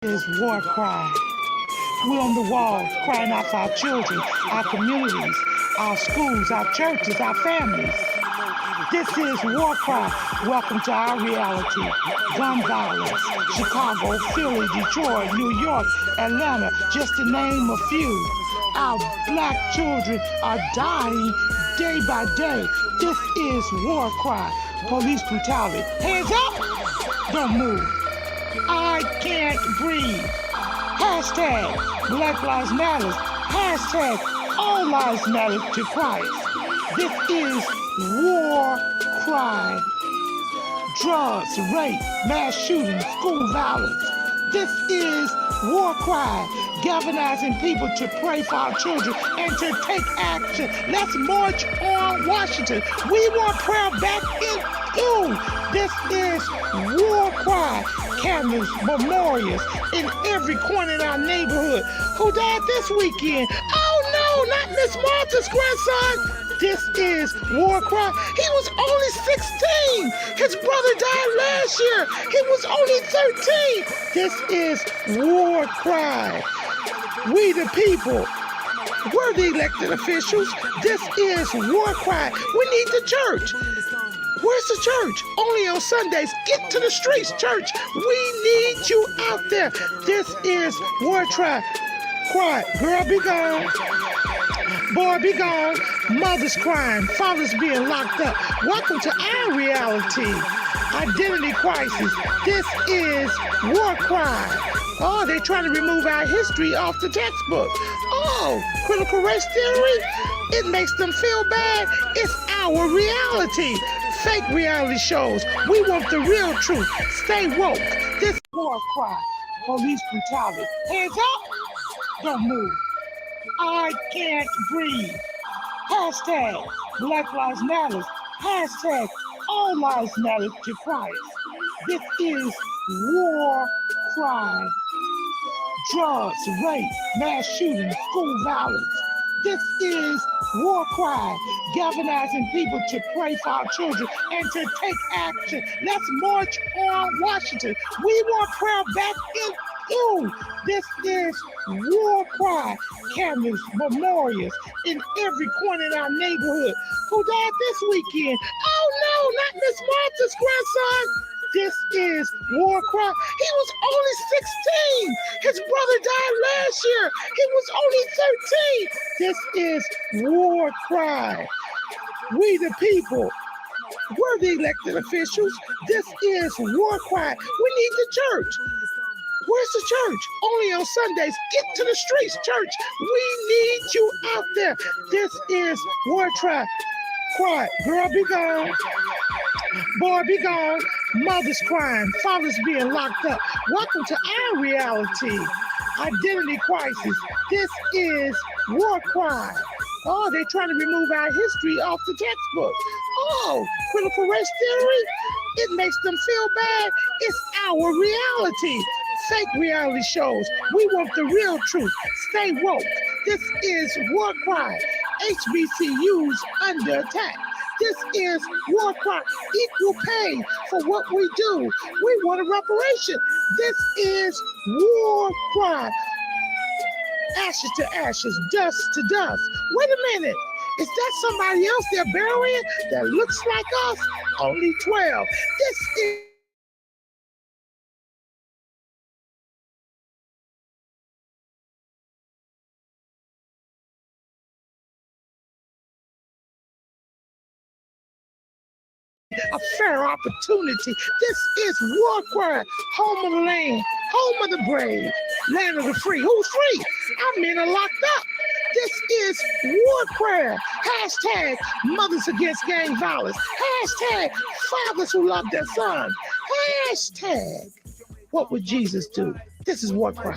Is war cry. We're on the wall crying out for our children, our communities, our schools, our churches, our families. This is war cry. Welcome to our reality. Gun violence, Chicago, Philly, Detroit, New York, Atlanta, just to name a few. Our black children are dying day by day. This is war cry. Police brutality. Hands up! Don't move. I can't breathe. Hashtag Black Lives Matter. Hashtag All Lives Matter to Christ. This is war cry. Drugs, rape, mass shootings, school violence. This is war cry. Galvanizing people to pray for our children and to take action. Let's march on Washington. We want prayer back in school. This is war cry. Cameras, memorials in every corner in our neighborhood. Who died this weekend? Oh no, not Miss Martha's grandson. This is war cry. He was only 16. His brother died last year. He was only 13. This is war cry. We the people. We're the elected officials. This is war cry. We need the church. Where's the church? Only on Sundays. Get to the streets, church. We need you out there. This is war cry. Cry. Girl, be gone. Boy, be gone. Mothers crying. Fathers being locked up. Welcome to our reality. Identity crisis. This is war cry. Oh, they're trying to remove our history off the textbook. Oh, critical race theory? It makes them feel bad. It's our reality. Fake reality shows. We want the real truth. Stay woke. This war cry. Police brutality. Hands up. Don't move. I can't breathe. Hashtag Black Lives Matter. Hashtag All Lives Matter to Christ. This is war cry. Drugs, rape, mass shootings, school violence. This is war cry. Galvanizing people to pray for our children and to take action. Let's march on Washington. We want prayer back in school. This is war cry. Cameras, memorials in every corner in our neighborhood. Who died this weekend? Oh no, not Miss Martha's grandson. This is war cry. He was only 16. His brother died last year. He was only 13. This is war cry. We the people. We're the elected officials. This is war cry. We need the church. Where's the church? Only on Sundays. Get to the streets, church. We need you out there. This is war cry. Cry. Girl, be gone. Boy, be gone. Mothers crying. Fathers being locked up. Welcome to our reality. Identity crisis. This is war cry. Oh, they're trying to remove our history off the textbook. Oh, critical race theory? It makes them feel bad. It's our reality. Fake reality shows. We want the real truth. Stay woke. This is war cry. HBCUs under attack. This is war cry. Equal pay for what we do. We want a reparation. This is war cry. Ashes to ashes, dust to dust. Wait a minute. Is that somebody else they're burying that looks like us? Only 12. This is a fair opportunity. This is war cry. Home of the land, home of the brave, land of the free. Who's free? Our men are locked up. This is war cry. Hashtag mothers against gang violence. Hashtag fathers who love their sons. Hashtag what would Jesus do? This is war cry. I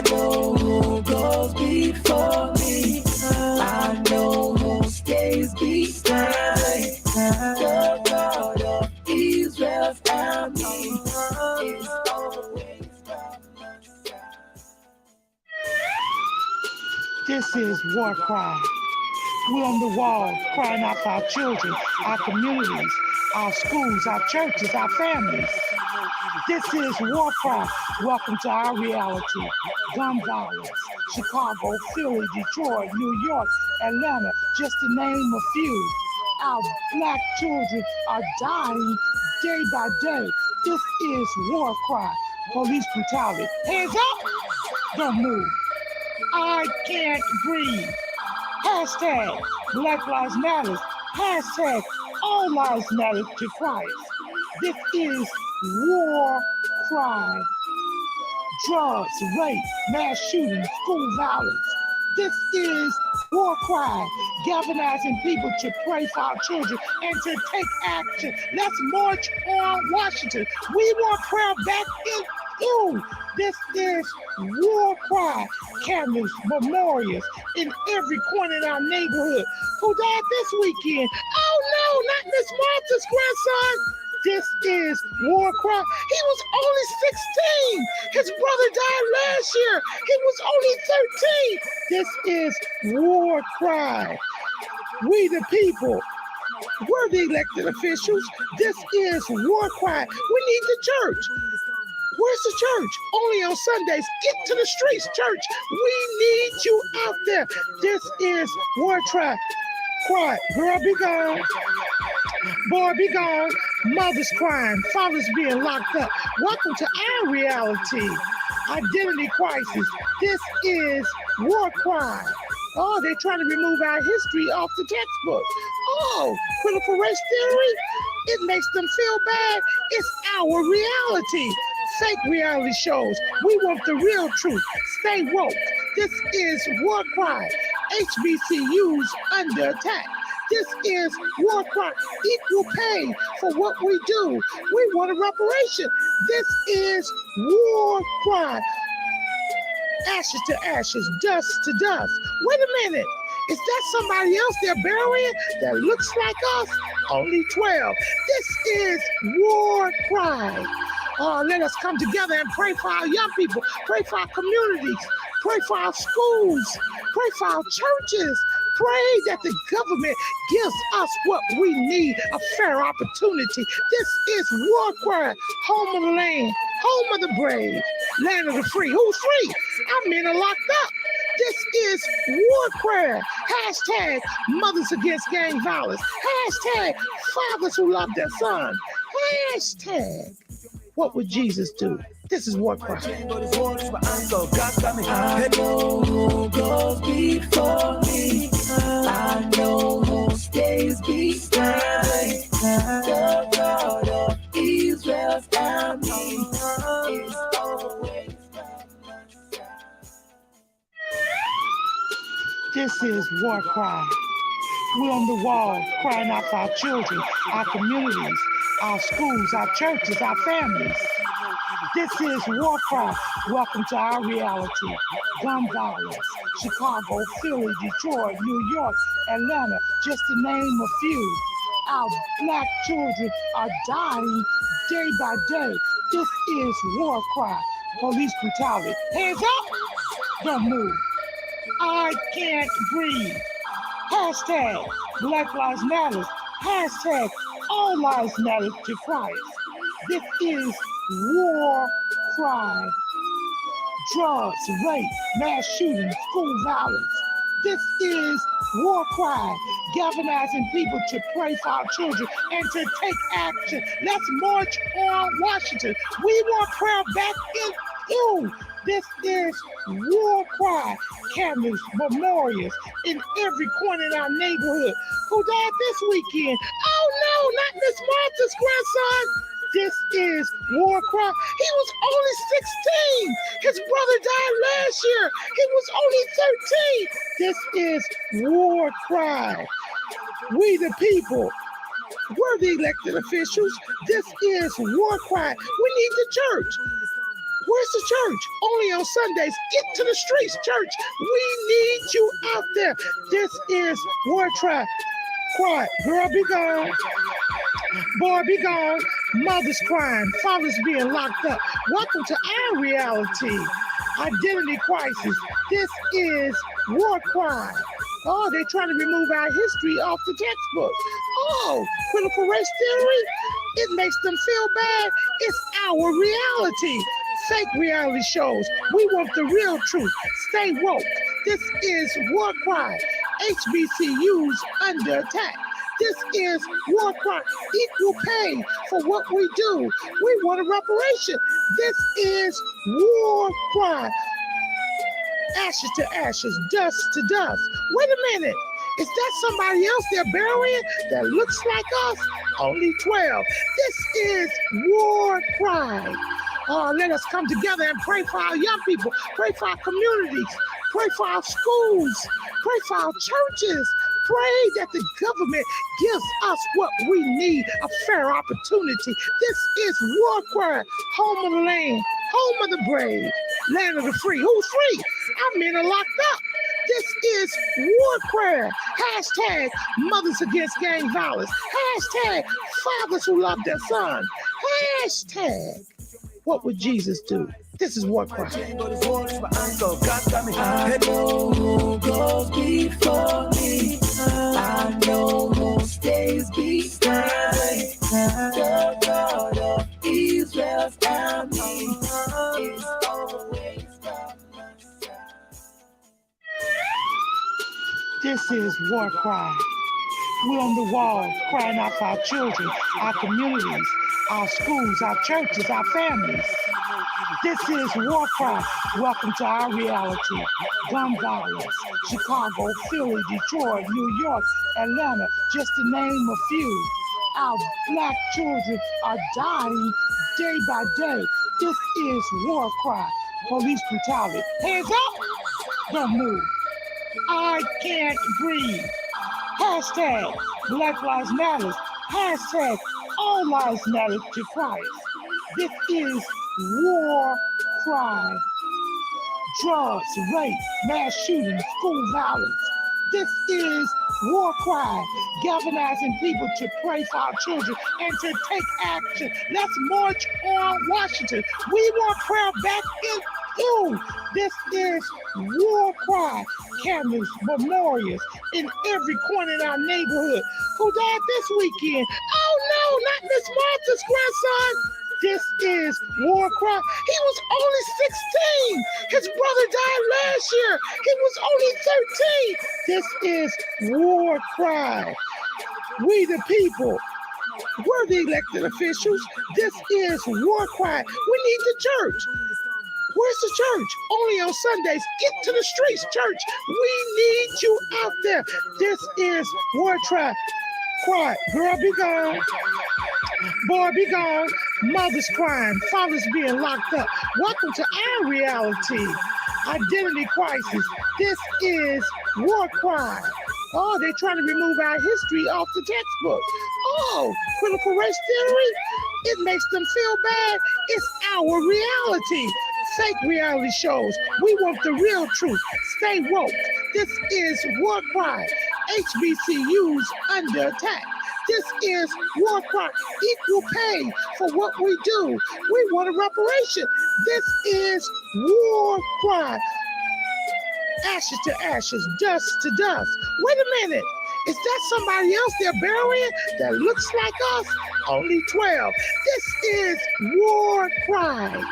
know who goes before me. I know who stays behind. The God of Israel's army is always by my side. This is war cry. We're on the wall crying out for our children, our communities, our schools, our churches, our families. This is war cry. Welcome to our reality. Gun violence. Chicago, Philly, Detroit, New York, Atlanta, just to name a few. Our black children are dying day by day. This is war cry. Police brutality. Hands up! Don't move. I can't breathe. Hashtag Black Lives Matter. Hashtag All Lives Matter to cries. This is war cry. Drugs, rape, mass shootings, school violence. This is war cry, galvanizing people to pray for our children and to take action. Let's march on Washington. We want prayer back in you. This is war cry, cameras, memorials in every corner in our neighborhood. Who died this weekend? Oh no, not Miss Martha's grandson. This is war cry. He was only 16. His brother died last year. He was only 13. This is war cry. We the people, we're the elected officials. This is war cry. We need the church. Where's the church? Only on Sundays. Get to the streets, church. We need you out there. This is war cry. Cry. Girl, be gone. Boy, be gone. Mothers crying. Fathers being locked up. Welcome to our reality. Identity crisis. This is war cry. Oh, they're trying to remove our history off the textbook. Oh, critical race theory? It makes them feel bad. It's our reality. Fake reality shows. We want the real truth. Stay woke. This is war cry. HBCUs under attack. This is war cry. Equal pay for what we do. We want a reparation. This is war cry. Ashes to ashes, dust to dust. Wait a minute. Is that somebody else they're burying that looks like us? Only 12. This is war cry. Let us come together and pray for our young people, pray for our communities, pray for our schools, pray for our churches. Pray that the government gives us what we need, a fair opportunity. This is war cry, home of the land, home of the brave, land of the free. Who's free? Our men are locked up. This is war cry. Hashtag mothers against gang violence. Hashtag fathers who love their son. Hashtag what would Jesus do? This is war cry. I know who goes before me. I know who stays behind. The God of Israel's army is always by my side. This is war cry. We're on the wall crying out for our children, our communities, our schools, our churches, our families. This is war cry. Welcome to our reality. Gun violence. Chicago, Philly, Detroit, New York, Atlanta, just to name a few. Our black children are dying day by day. This is war cry. Police brutality. Hands up! Don't move. I can't breathe. Hashtag Black Lives Matter. Hashtag All Lives Matter to cries. This is war cry. Drugs, rape, mass shootings, school violence. This is war cry, galvanizing people to pray for our children and to take action. Let's march on Washington. We want prayer back in you. This is war cry, cameras, memorials in every corner in our neighborhood. Who died this weekend? Oh no, not Miss Martha's grandson. This is war cry. He was only 16. His brother died last year. He was only 13. This is war cry. We the people, we're the elected officials. This is war cry. We need the church. Where's the church? Only on Sundays. Get to the streets, church. We need you out there. This is war cry. Cry. Girl, be gone. Boy, be gone. Mothers crying. Fathers being locked up. Welcome to our reality. Identity crisis. This is war cry. Oh, they're trying to remove our history off the textbook. Oh, critical race theory? It makes them feel bad. It's our reality. Fake reality shows. We want the real truth. Stay woke. This is War Cry. HBCUs under attack. This is War Cry. Equal pay for what we do. We want a reparation. This is War Cry. Ashes to ashes, dust to dust. Wait a minute. Is that somebody else they're burying that looks like us? Only 12. This is War Cry. Let us come together and pray for our young people, pray for our communities, pray for our schools, pray for our churches. Pray that the government gives us what we need, a fair opportunity. This is War Cry, home of the land, home of the brave, land of the free. Who's free? Our men are locked up. This is War Cry. Hashtag mothers against gang violence. Hashtag fathers who love their son. Hashtag what would Jesus do? This is War Cry. I know who goes before me. I know who stays beside me. The God of Israel's army is always by my side. This is War Cry. We're on the wall crying out for our children, our communities, our schools, our churches, our families. This is War Cry. Welcome to our reality. Gun violence, Chicago, Philly, Detroit, New York, Atlanta, just to name a few. Our black children are dying day by day. This is War Cry. Police brutality. Hands up! Don't move. I can't breathe. Hashtag Black Lives Matter. Hashtag All Lives Matter to Christ. This is War Cry. Drugs, rape, mass shootings, school violence. This is War Cry, galvanizing people to pray for our children and to take action. Let's march on Washington. We want prayer back in you. This is War Cry. Cameras, memorials in every corner in our neighborhood. Who died this weekend? Oh no, not Miss Martha's grandson. This is War Cry. He was only 16. His brother died last year. He was only 13. This is War Cry. We the people. We're the elected officials. This is War Cry. We need the church. Where's the church? Only on Sundays. Get to the streets, church. We need you out there. This is War Cry. Cry. Girl, be gone. Boy, be gone. Mothers crying. Fathers being locked up. Welcome to our reality. Identity crisis. This is War Cry. Oh, they're trying to remove our history off the textbook. Oh, critical race theory? It makes them feel bad. It's our reality. Fake reality shows. We want the real truth. Stay woke. This is War Cry. HBCUs under attack. This is War Cry. Equal pay for what we do. We want a reparation. This is War Cry. Ashes to ashes, dust to dust. Wait a minute. Is that somebody else they're burying that looks like us? Only 12. This is War Cry.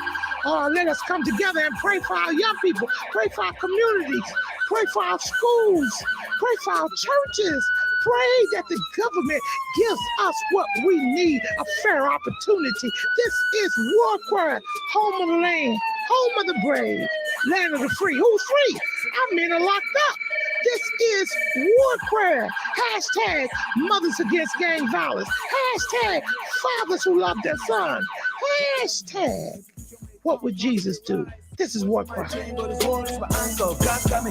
Let us come together and pray for our young people, pray for our communities, pray for our schools, pray for our churches. Pray that the government gives us what we need, a fair opportunity. This is War Cry, home of the land, home of the brave, land of the free. Who's free? Our men are locked up. This is War Cry. Hashtag mothers against gang violence. Hashtag fathers who love their son. Hashtag what would Jesus do? This is War Cry.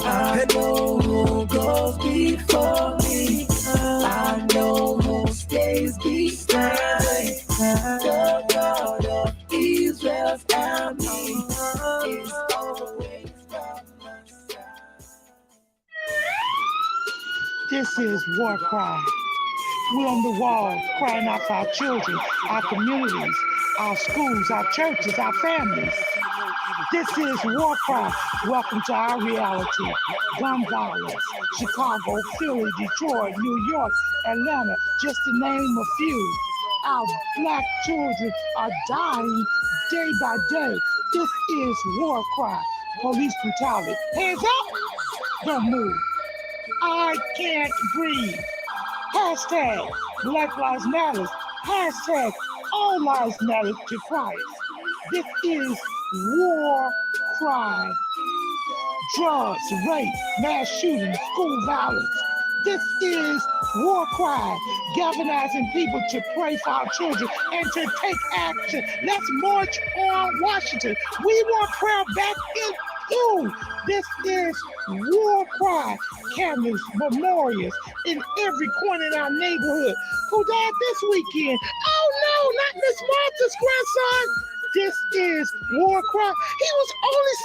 I know who goes before me. I know who stays beside me. The God of Israel's army is always by my side. This is War Cry. We're on the wall crying out for our children, our communities, our schools, our churches, our families. This is War Cry. Welcome to our reality. Gun violence. Chicago, Philly, Detroit, New York, Atlanta, just to name a few. Our black children are dying day by day. This is War Cry. Police brutality. Hands up! Don't move. I can't breathe. Hashtag Black Lives Matter. Hashtag All Lives Matter to Christ. This is War Cry. Drugs, rape, mass shooting, school violence. This is War Cry, galvanizing people to pray for our children and to take action. Let's march on Washington. We want prayer back in you. This is War Cry, cameras, memorials in every corner in our neighborhood. Who died this weekend? Oh no, not Miss Martha's grandson. This is War Cry. He was only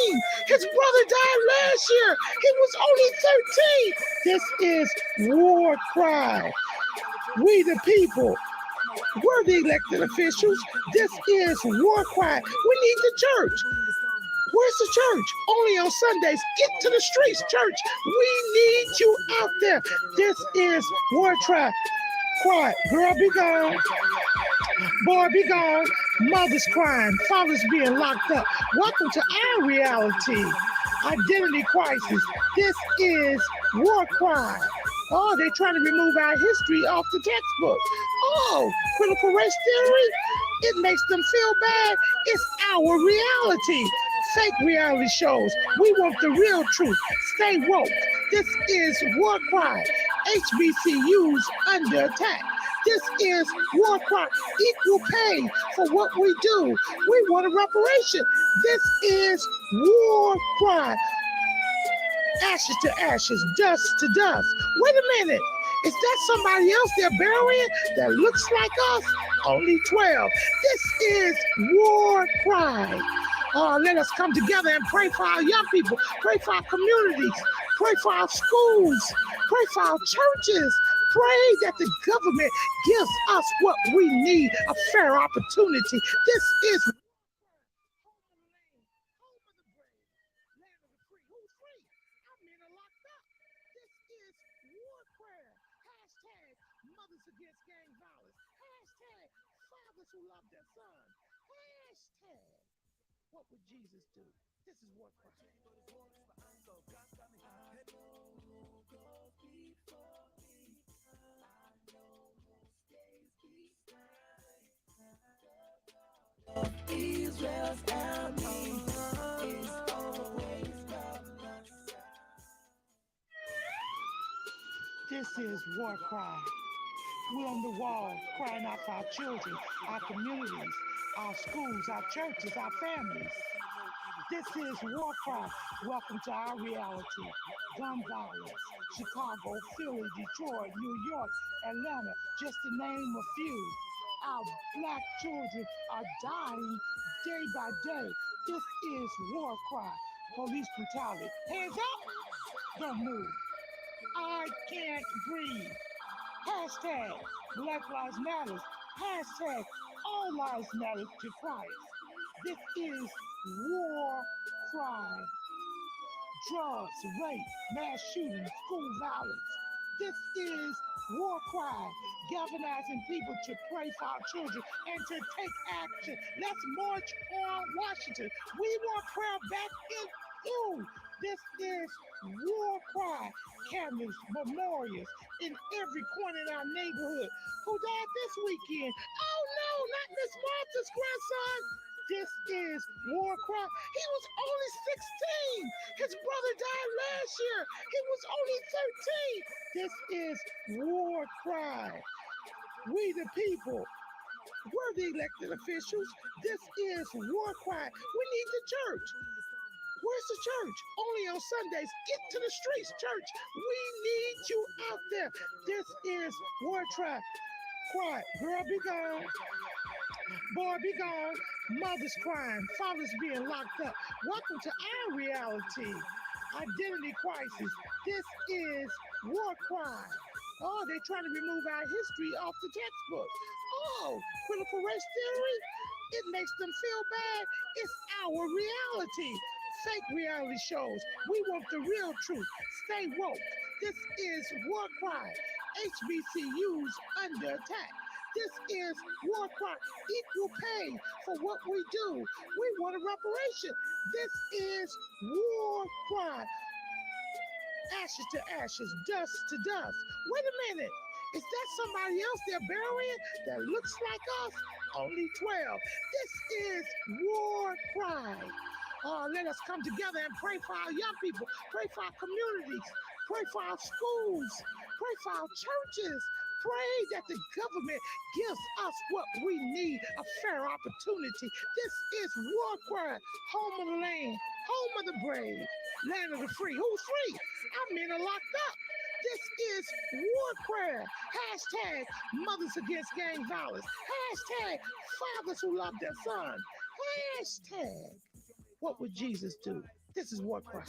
16. His brother died last year. He was only 13. This is War Cry. We the people. We're the elected officials. This is War Cry. We need the church. Where's the church? Only on Sundays. Get to the streets, church. We need you out there. This is War Cry. Quiet. Girl, be gone. Boy, be gone. Mothers crying. Fathers being locked up. Welcome to our reality. Identity crisis. This is War Cry. Oh, they're trying to remove our history off the textbook. Oh, critical race theory? It makes them feel bad. It's our reality. Fake reality shows. We want the real truth. Stay woke. This is War Cry. HBCUs under attack. This is War Cry. Equal pay for what we do. We want a reparation. This is War Cry. Ashes to ashes, dust to dust. Wait a minute. Is that somebody else they're burying that looks like us? Only 12. This is War Cry. Let us come together and pray for our young people, pray for our communities, pray for our schools, pray for our churches. Pray that the government gives us what we need, a fair opportunity. This is Mothers Against Gang Violence. Hashtag fathers who love their sons. Hashtag what would Jesus do? This is War Cry. Israel's army is always by my side. This is War Cry. We're on the wall crying out for our children, our communities, our schools, our churches, our families. This is War Cry. Welcome to our reality. Gun violence. Chicago, Philly, Detroit, New York, Atlanta, just to name a few. Our black children are dying day by day. This is War Cry. Police brutality. Hands up! Don't move. I can't breathe. Hashtag Black Lives Matter. Hashtag All Lives Matter to Christ. This is War Cry. Drugs, rape, mass shooting, school violence. This is War Cry, galvanizing people to pray for our children and to take action. Let's march on Washington. We want prayer back in you. This is War Cry, cameras, memorials in every corner in our neighborhood. Who died this weekend? Oh no, not Miss Martha's grandson. This is War Cry. He was only 16. His brother died last year. He was only 13. This is War Cry. We the people. We're the elected officials. This is War Cry. We need the church. Where's the church? Only on Sundays. Get to the streets, church. We need you out there. This is War Cry. Quiet. Girl, be gone. Boy, be gone. Mothers crying. Fathers being locked up. Welcome to our reality. Identity crisis. This is War Cry. Oh, they're trying to remove our history off the textbook. Oh, critical critical race theory, it makes them feel bad. It's our reality. Fake reality shows. We want the real truth. Stay woke. This is War Cry. HBCUs under attack. This is War Cry. Equal pay for what we do. We want a reparation. This is War Cry. Ashes to ashes, dust to dust. Wait a minute. Is that somebody else they're burying that looks like us? Only 12. This is War Cry. Let us come together and pray for our young people, pray for our communities, pray for our schools, pray for our churches. Pray that the government gives us what we need, a fair opportunity. This is War Cry, home of the land, home of the brave, land of the free. Who's free? Our men are locked up. This is War Cry. Hashtag mothers against gang violence. Hashtag fathers who love their son. Hashtag what would Jesus do? This is War Cry.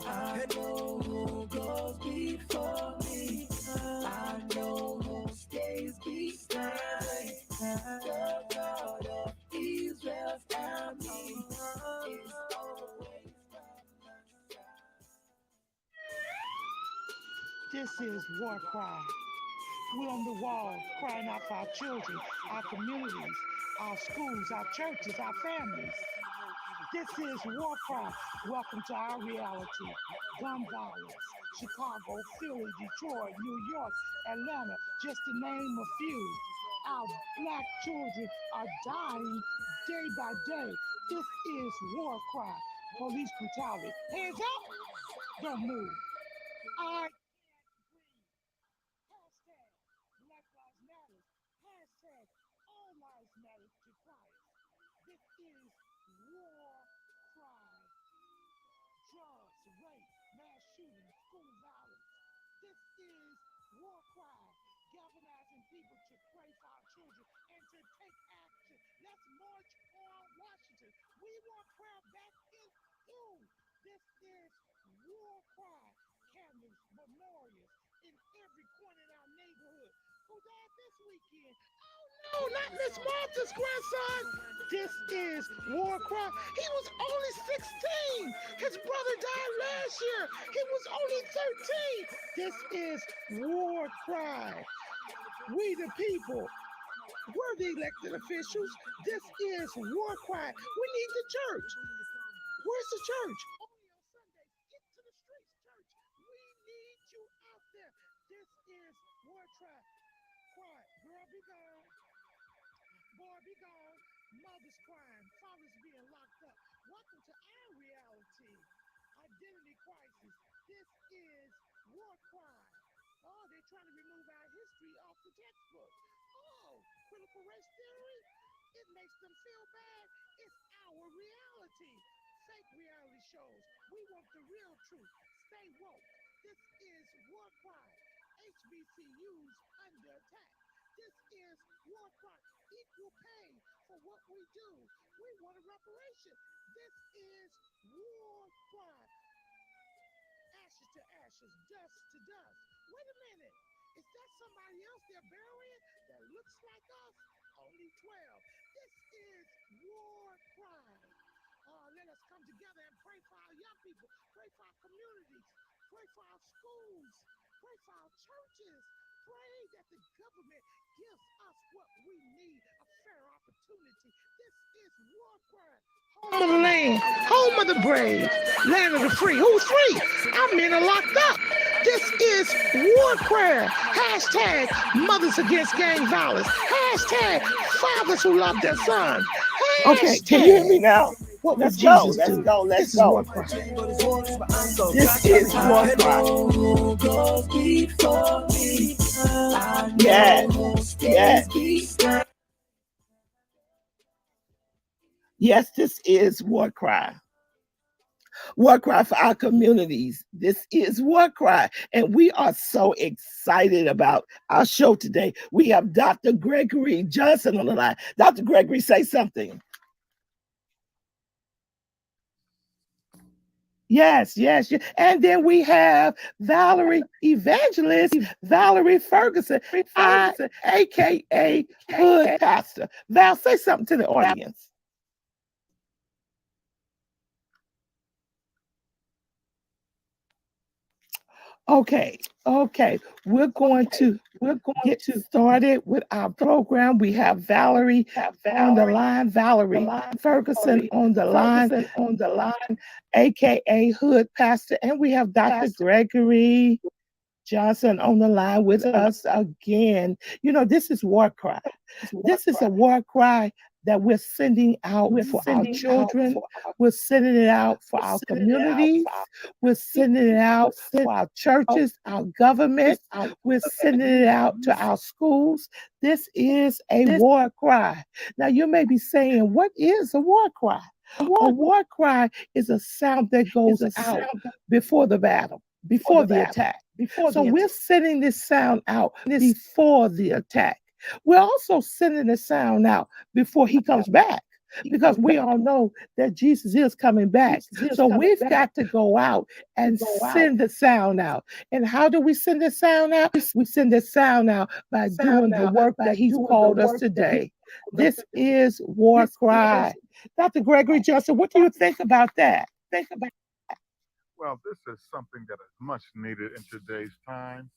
I know who goes before me. I know who stays beside. The God of Israel's army is always by my side. This is War Cry. We're on the wall crying out for our children, our communities, our schools, our churches, our families. This is War Cry. Welcome to our reality. Gun violence. Chicago, Philly, Detroit, New York, Atlanta, just to name a few. Our black children are dying day by day. This is War Cry. Police brutality. Hands up. Don't move. I Hashtag Black Lives Matter. Hashtag All Lives Matter to Christ. This is War Cry. Drugs, rape, mass shooting, school violence. This is War Cry. Galvanizing people to pray for our children and to take action. Let's march on Washington. We want prayer back in you. This is War Cry. Candles, memorials in every corner in our neighborhood. Who died this weekend? Oh no, not Miss Martha's grandson. This is War Cry. He was only 16. His brother died last year. He was only 13. This is War Cry. We the people. We're the elected officials. This is War Cry. We need the church. Where's the church? Only on Sundays. Get to the streets, church. We need you out there. This is War Cry. Cry. Girl, be gone. Boy, be gone. Mothers crying. Fathers being locked up. Welcome to our reality. Identity crisis. This is War Cry. Oh, they're trying to remove our history off the textbook. Oh, critical race theory? It makes them feel bad. It's our reality. Fake reality shows. We want the real truth. Stay woke. This is War Cry. HBCUs under attack. This is War Cry. Equal pay for what we do. We want a reparation. This is War Cry. Ashes to ashes, dust to dust. Wait a minute. Is that somebody else they're burying that looks like us? Only 12. This is War Cry. Let us come together and pray for our young people, pray for our communities, pray for our schools, pray for our churches. Pray that the government gives us what we need, a fair opportunity. This is War Cry. Home of the land, home of the brave, land of the free. Who's free? Our men are locked up. This is War Cry. Hashtag mothers against gang violence. Hashtag fathers who love their son. Okay, can you hear me now? What Let's would go, Jesus let's do? go, let's This is go. War Cry. This is War Cry. Who goes before me? I know Yes, who stays yes. beside. Yes, this is War Cry. War Cry for our communities. This is War Cry. And we are so excited about our show today. We have Dr. Gregory Johnson on the line. Dr. Gregory, say something. Yes, yes, yes. And then we have Valerie Evangelist, Valerie Ferguson, aka Hood Pastor. Val, say something to the audience. Okay, okay. We're going to get started with our program. We have Valerie on the line, Valerie Ferguson on the line, aka Hood Pastor, and we have Dr. Gregory Johnson on the line with us again. You know, this is war cry. This is a war cry that we're sending out for our children. We're sending it out for our communities. We're sending it out for our churches, our government. We're sending it out to our schools. This is a war cry. Now, you may be saying, what is a war cry? A war cry is a sound that goes out before the battle, before the attack. So we're sending this sound out before the attack. We're also sending the sound out before he comes back because we all know that Jesus is coming back. So we've got to go out and send the sound out. And how do we send the sound out? We send the sound out by doing the work that he's called us today. This is War Cry. Dr. Gregory Johnson, what do you think about that? Well, this is something that is much needed in today's time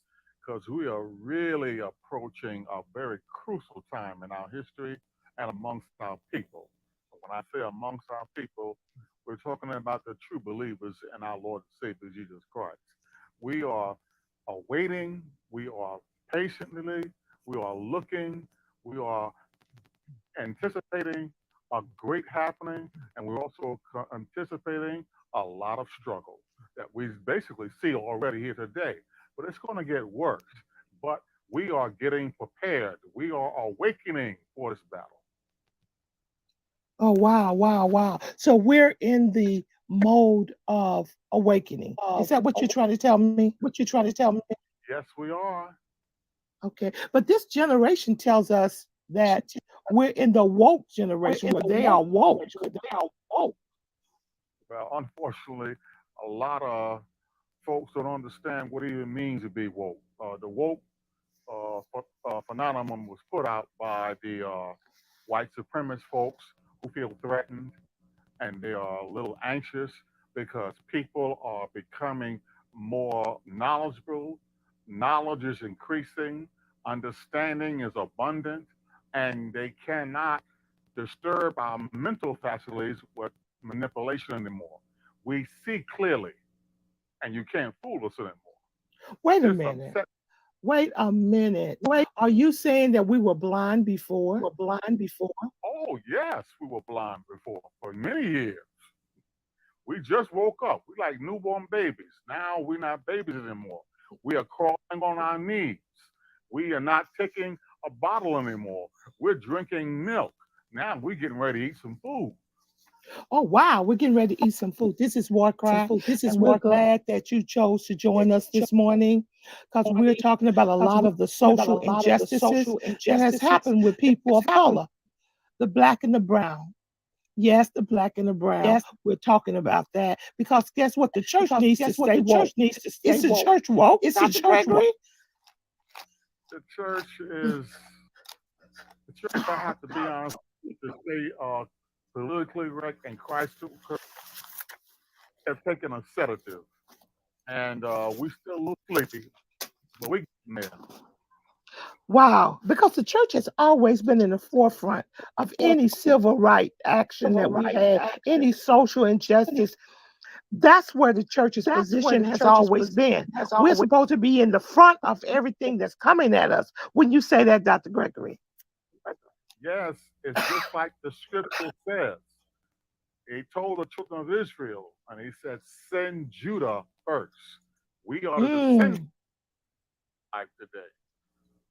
because we are really approaching a very crucial time in our history and amongst our people. When I say amongst our people, we're talking about the true believers in our Lord and Savior Jesus Christ. We are awaiting, we are patiently, we are looking, we are anticipating a great happening, and we're also anticipating a lot of struggle that we basically see already here today. But it's going to get worse. But we are getting prepared. We are awakening for this battle. Oh, wow, wow, wow. So we're in the mode of awakening. Is that what you're trying to tell me? What you're trying to tell me? Yes, we are. Okay. But this generation tells us that we're in the woke generation where they are woke. Well, unfortunately, a lot of folks don't understand what it even means to be woke. The woke phenomenon was put out by the white supremacist folks who feel threatened and they are a little anxious because people are becoming more knowledgeable. Knowledge is increasing, understanding is abundant, and they cannot disturb our mental faculties with manipulation anymore. We see clearly, and you can't fool us anymore. Wait a This minute. upset. Wait a minute. Are you saying that we were blind before? Oh, yes, we were blind before for many years. We just woke up. We like newborn babies. Now we're not babies anymore. We are crawling on our knees. We are not taking a bottle anymore. We're drinking milk. Now we're getting ready to eat some food. Oh, wow. We're getting ready to eat some food. This is War Cry, and we're glad that you chose to join us this morning because we're talking about a lot of the social injustices that has happened with people of color, the black and the brown. Yes, the black and the brown. We're talking about that because guess what? The church needs to stay woke. It's the church woke. It's the church woke. The church is, the church, I have to be honest, to stay politically correct and Christ have taken a sedative. And we still look sleepy, but we getting there. Wow, because the church has always been in the forefront of any civil right action that we had, any social injustice. That's where the church's position has always been. We're supposed to be in the front of everything that's coming at us. When you say that, Dr. Gregory. Yes, it's just like the scripture says. He told the children of Israel, and he said, send Judah first. We are the descendants Mm, like today,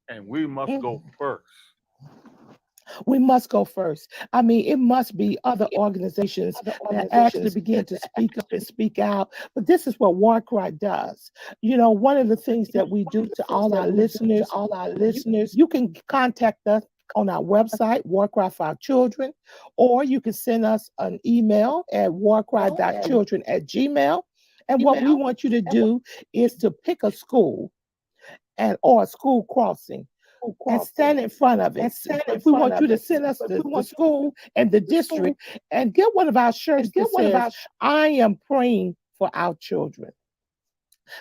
and we must go mm. first. We must go first. I mean, it must be other organizations that actually begin to speak up and speak out. But this is what War Cry does. You know, one of the things that we do to all our listeners, you can contact us on our website, War Cry for Our Children, or you can send us an email at warcry.children@gmail. And what we want you to do is to pick a school and or a school crossing and stand in front of it. But we want you to send us the school and the district and get one of our shirts that says, I am praying for our children,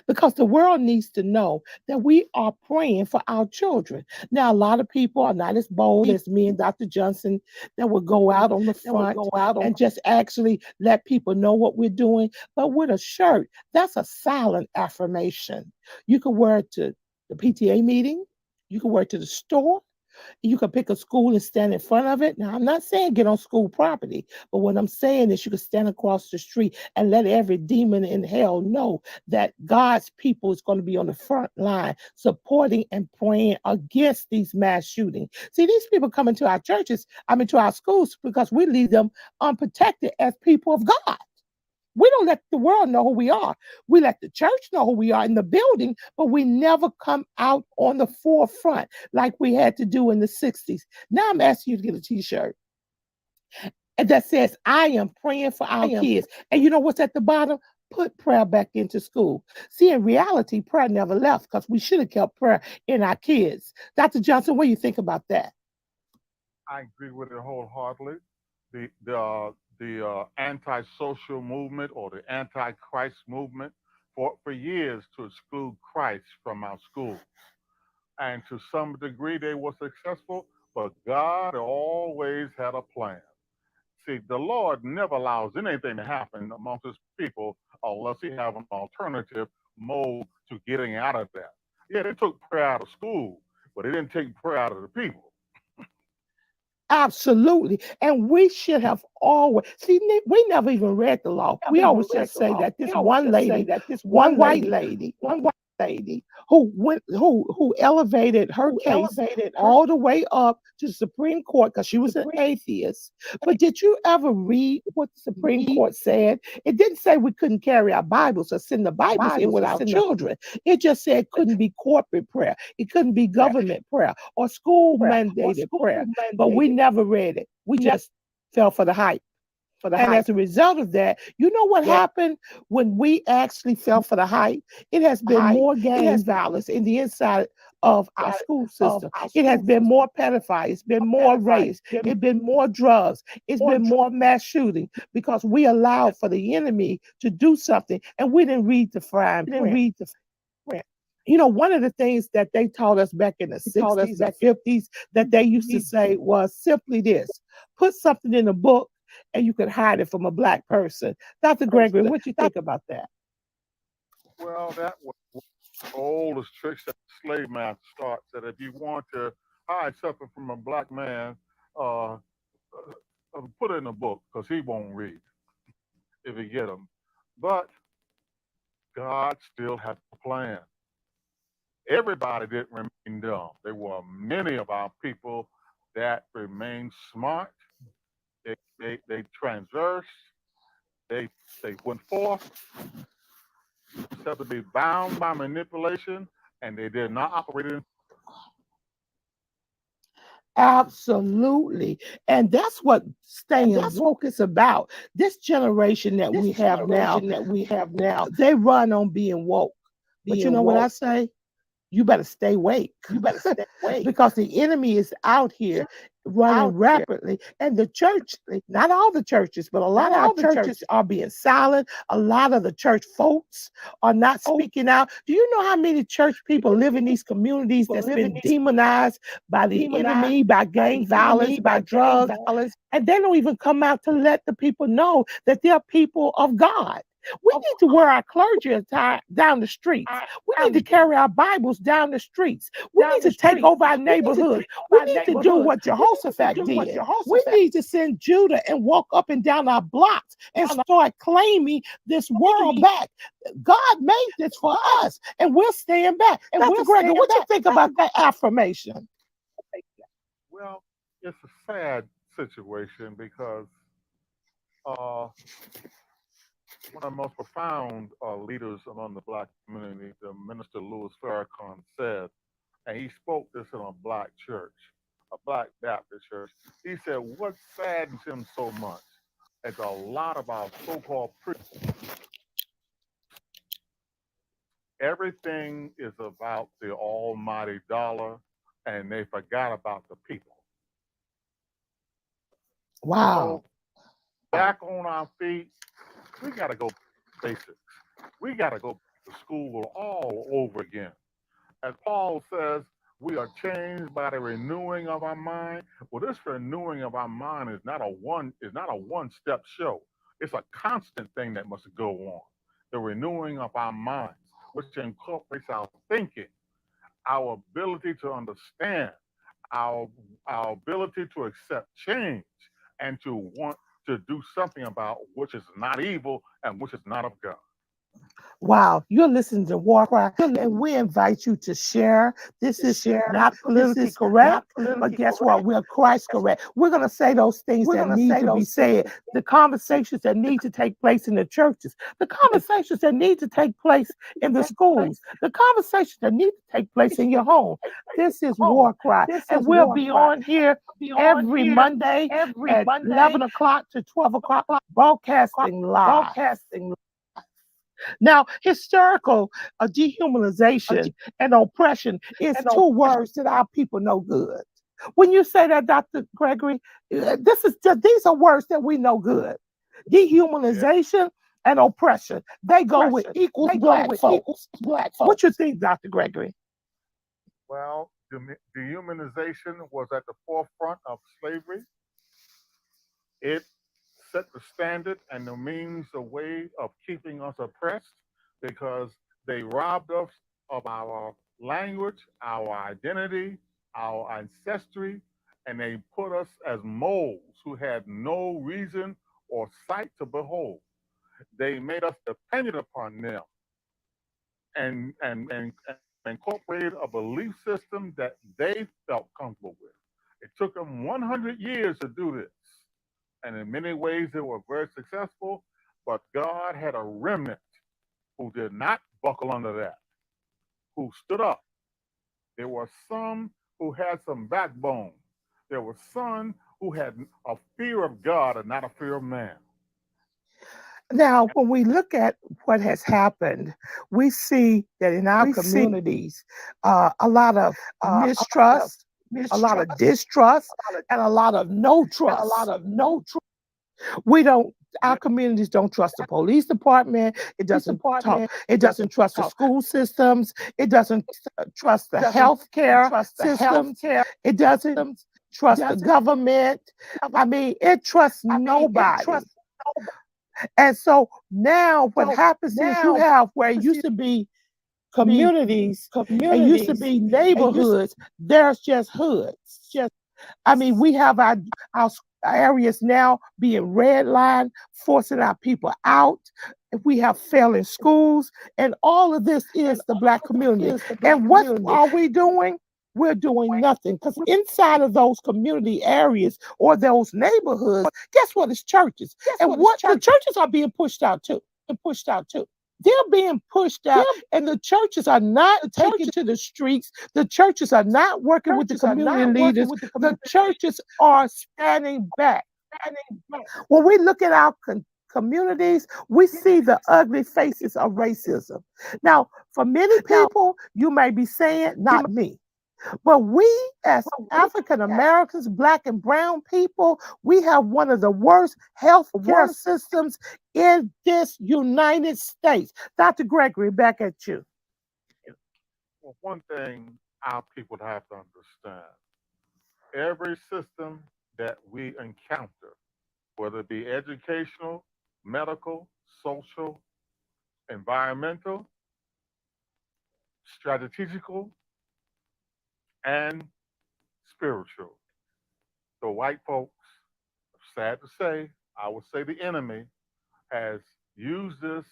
because the world needs to know that we are praying for our children. Now, a lot of people are not as bold as me and Dr. Johnson that will go out on the front and just actually let people know what we're doing. But with a shirt, that's a silent affirmation. You can wear it to the PTA meeting, you can wear it to the store, you can pick a school and stand in front of it. Now, I'm not saying get on school property, but what I'm saying is you can stand across the street and let every demon in hell know that God's people is going to be on the front line supporting and praying against these mass shootings. See, these people come into our churches, to our schools, because we leave them unprotected as people of God. We don't let the world know who we are. We let the church know who we are in the building, but we never come out on the forefront like we had to do in the 60s. Now I'm asking you to get a t-shirt and that says, I am praying for our kids. And you know what's at the bottom? Put prayer back into school. See, in reality, prayer never left, because we should have kept prayer in our kids. Dr. Johnson, what do you think about that? I agree with it wholeheartedly. The anti-social movement or the anti-Christ movement fought for years to exclude Christ from our schools. And to some degree, they were successful, but God always had a plan. See, the Lord never allows anything to happen amongst his people unless he have an alternative mode to getting out of that. Yeah, they took prayer out of school, but they didn't take prayer out of the people. Absolutely. And we should have always, see, we never even read the law. We always just say that this one lady, one white lady who elevated her case all the way up to the Supreme Court because she was an atheist. But did you ever read what the Supreme Court said? It didn't say we couldn't carry our Bibles or send the Bibles in with our children. It just said it couldn't be corporate prayer. It couldn't be government prayer or school mandated prayer. But we never read it. We just fell for the hype. And as a result of that, you know what happened when we actually fell for the hype? It has been more gang violence in the inside of our school system. It has been more pedophiles. It's been more rape. It's been more drugs. It's been more mass shooting because we allowed for the enemy to do something and we didn't read the fine print. You know, one of the things that they taught us back in the 60s and 50s that they used to say was simply this: put something in a book and you could hide it from a black person. Dr. Gregory, what do you think about that? Well, that was the oldest tricks that the slave master taught, that if you want to hide something from a black man, put it in a book because he won't read if you get him. But God still had a plan. Everybody didn't remain dumb. There were many of our people that remained smart. They transversed. They went forth, except to be bound by manipulation, and they did not operate in. Absolutely. And that's what staying woke is about. This generation that we have now, they run on being woke. But you know what I say? You better stay awake. Because the enemy is out here running rapidly. And the church, not all the churches, but a lot of our churches are being silent. A lot of the church folks are not speaking out. Do you know how many church people live in these communities that's been demonized by the enemy, by gang violence, by drugs? And they don't even come out to let the people know that they're people of God. We need to wear our clergy attire down the streets. We need to carry our Bibles down the streets. We need to take over our neighborhoods. We need to do what Jehoshaphat did. We need to send Judah and walk up and down our blocks and start claiming this world back. God made this for us, and we're staying back. Dr. Gregory, what you think about that affirmation? Well, it's a sad situation because uh, one of the most profound leaders among the black community, the minister Louis Farrakhan, said, and he spoke this in a black church, a Black Baptist church. He said, what saddens him so much is a lot of our so-called everything is about the almighty dollar, and they forgot about the people. Wow. So back on our feet, we got to go basics. We got to go to school all over again. As Paul says, we are changed by the renewing of our mind. Well, this renewing of our mind is not a one step show. It's a constant thing that must go on. The renewing of our minds, which incorporates our thinking, our ability to understand, our our ability to accept change, and to want to do something about which is not evil and which is not of God. Wow, you're listening to War Cry, and we invite you to share. This is not politically correct, but guess what? We're Christ correct. We're going to say those things that need to be said, the conversations that need to take place in the churches, the conversations that need to take place in the schools, the conversations that need to take place in your home. This is War Cry, and we'll be on here every Monday at 11 o'clock to 12 o'clock, broadcasting live. Now, historical dehumanization and oppression is two words that our people know good. When you say that, Dr. Gregory, these are words that we know good. Yeah. Dehumanization and oppression, they go with equals black folks. What you think, Dr. Gregory? Well, dehumanization was at the forefront of slavery. It set the standard and the means, the way of keeping us oppressed because they robbed us of our language, our identity, our ancestry, and they put us as moles who had no reason or sight to behold. They made us dependent upon them and incorporated a belief system that they felt comfortable with. It took them 100 years to do this. And in many ways, they were very successful, but God had a remnant who did not buckle under that, who stood up. There were some who had some backbone. There were some who had a fear of God and not a fear of man. Now, when we look at what has happened, we see that in our communities, a lot of mistrust, a lot of distrust, and a lot of no trust. We don't. Our Yeah, communities don't trust the police department. It doesn't talk. It doesn't trust the school systems. It doesn't trust the healthcare systems. It doesn't trust the government. I mean, it trusts nobody. And so now what happens is you have where it used to be communities and used to be neighborhoods, there's just hoods. I mean, we have our areas now being redlined, forcing our people out. We have failing schools, and all of this is the Black community. And what are we doing? We're doing nothing because inside of those community areas or those neighborhoods, guess what? It's churches. And what the churches are being pushed out too. And pushed out too. They're being pushed out, and the churches are not taking to the streets. The churches are not working with the community leaders. The churches are standing back. When we look at our communities, we see the ugly faces of racism. Now, for many people, you may be saying, not me. But we, as African Americans, Black and Brown people, we have one of the worst health care systems in this United States. Dr. Gregory, back at you. well, one thing our people have to understand every system that we encounter, whether it be educational, medical, social, environmental, strategical, and spiritual. The white folks, sad to say, I would say the enemy, has used this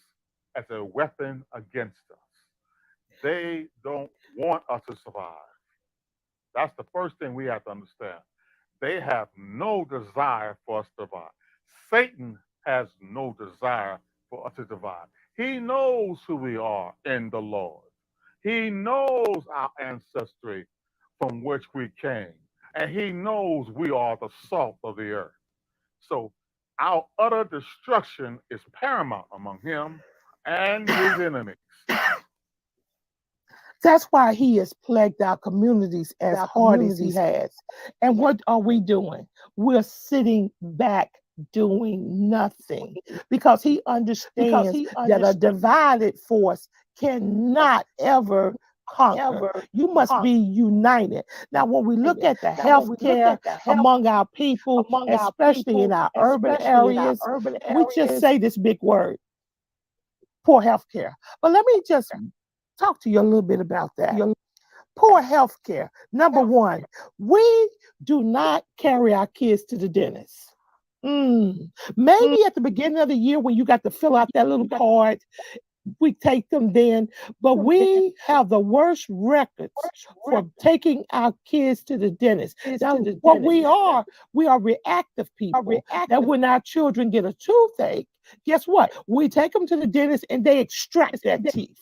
as a weapon against us. They don't want us to survive. That's the first thing we have to understand. They have no desire for us to survive. Satan has no desire for us to survive. He knows who we are in the Lord. He knows our ancestry from which we came. and he knows we are the salt of the earth. So our utter destruction is paramount among him and his enemies. That's why he has plagued our communities as hard as he has. And what are we doing? We're sitting back doing nothing because he understands that a divided force cannot ever conquer. You must be united. Now, when we look at the health care among our people, especially in our urban areas, we just say this big word, poor health care. But let me just talk to you a little bit about that. Poor health care. Number one, we do not carry our kids to the dentist. Maybe at the beginning of the year when you got to fill out that little card, we take them then, but we have the worst records for taking our kids to the dentist. Now, what we are reactive people. That when our children get a toothache, guess what? We take them to the dentist and they extract that teeth.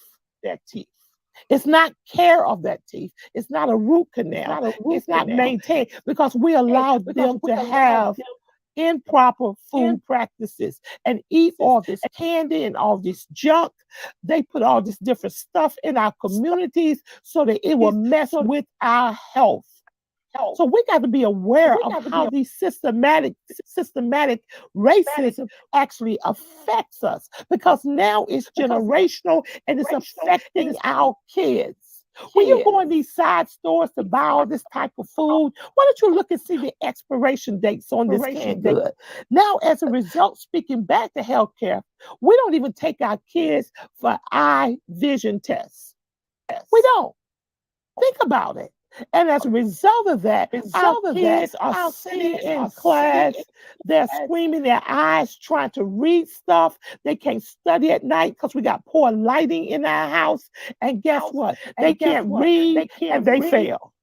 It's not care of that teeth. It's not a root canal. It's not maintained because we allowed them to have improper food practices and eat all this candy and all this junk. They put all this different stuff in our communities so that it will mess with our health. So we got to be aware of how these systematic racism actually affects us because now it's generational and it's affecting our kids. When you go in these side stores to buy all this type of food, why don't you look and see the expiration dates on this canned good? Now, as a result, speaking back to healthcare, we don't even take our kids for eye vision tests. We don't. Think about it. And as a result of that, our kids are sitting in class, they're screaming their eyes, trying to read stuff. They can't study at night because we got poor lighting in our house. And guess what? They can't read and they fail.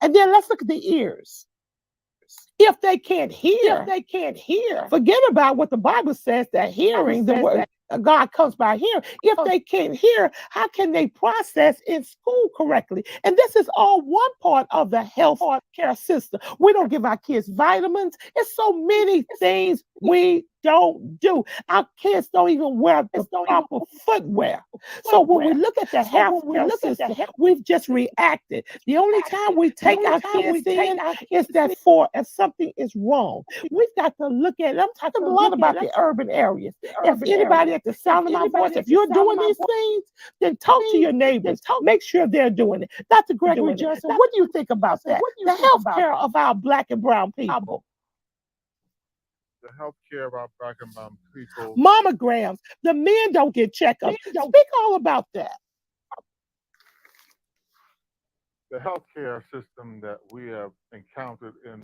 And then let's look at the ears. If they can't hear, forget about what the Bible says that hearing the word God comes by hearing. If they can't hear, how can they process in school correctly? And this is all one part of the health care system. We don't give our kids vitamins. It's so many things we don't do. Our kids don't even wear the proper footwear. So when we look at the health care system, we've just reacted. The only time we take our kids in is that for if something is wrong. We've got to look at it. I'm talking a lot about the urban areas. If anybody at the sound of my voice, if you're doing these things, then talk to your neighbors. Make sure they're doing it. Dr. Gregory Johnson, what do you think about that? The health care of our Black and brown people. The health care of our Black and brown people. Mammograms. The men don't get checkups. Speak all about that. The healthcare system that we have encountered in